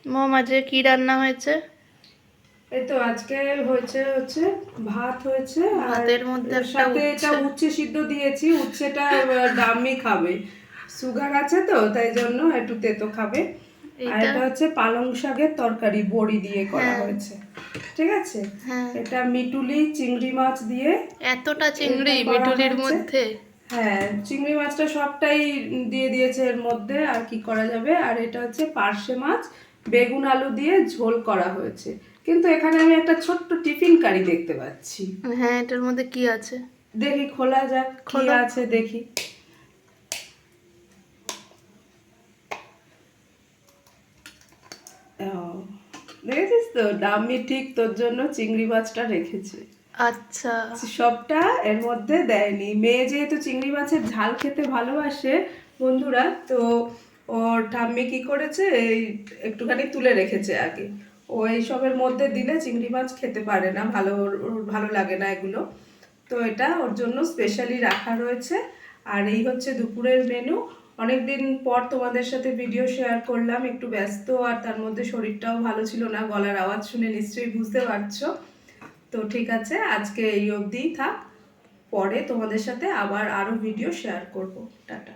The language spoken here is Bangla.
মম আজকে কি রান্না হয়েছে? এই তো আজকে হচ্ছে ভাত হয়েছে, আর ভাতের মধ্যে এর একটা সাথে এটা উচ্ছে। উচ্ছে সিদ্ধ দিয়েছি। উচ্ছেটা ডাম্মি খাবে, সুগার আছে তো তাই জন্য একটু তেতো খাবে। আর এইটা? এটা হচ্ছে পালং শাকের তরকারি, বড়ি দিয়ে করা হ্যাঁ। হয়েছে। ঠিক আছে। হ্যাঁ। এটা মিটুলি চিংড়ি মাছ দিয়ে এতটা এটা চিংড়ি করা মিঠুলির হয়েছে। মধ্যে? হ্যাঁ, চিংড়ি মাছটা সবটাই দিয়ে দিয়েছে এর মধ্যে, আর কি করা যাবে। আর এটা হচ্ছে পার্শে মাছ, বেগুন আলু দিয়ে ঝোল করা হয়েছে। কিন্তু এখানে আমি একটা ছোট্ট টিফিন কারি দেখতে পাচ্ছি। হ্যাঁ, এটার মধ্যে কি আছে? দেখি, খোলা যাক কি খোলো। আছে দেখি। ও, দেখেছিস তো, ডাম্মি ঠিক তোর জন্য চিংড়ি মাছটা রেখেছে। আচ্ছা। সবটা এর মধ্যে দেয়নি। মেয়ে যেহেতু চিংড়ি মাছের ঝাল খেতে ভালোবাসে বন্ধুরা, তো ওর ঠাম্মি কি করেছে, এই একটুখানি তুলে রেখেছে আগে। ও এইসবের মধ্যে দিলে চিংড়ি মাছ খেতে পারে না, ওর ভালো লাগে না এগুলো। তো এটা ওর জন্য স্পেশালি রাখা রয়েছে। আর এই হচ্ছে দুপুরের মেনু। অনেকদিন পর তোমাদের সাথে ভিডিও শেয়ার করলাম, একটু ব্যস্ত, আর তার মধ্যে শরীরটাও ভালো ছিল না, গলার আওয়াজ শুনে নিশ্চয়ই বুঝতে পারছো। তো ঠিক আছে, আজকে এই অবধিই থাক। পরে তোমাদের সাথে আবার আরো ভিডিও শেয়ার করব। টাটা।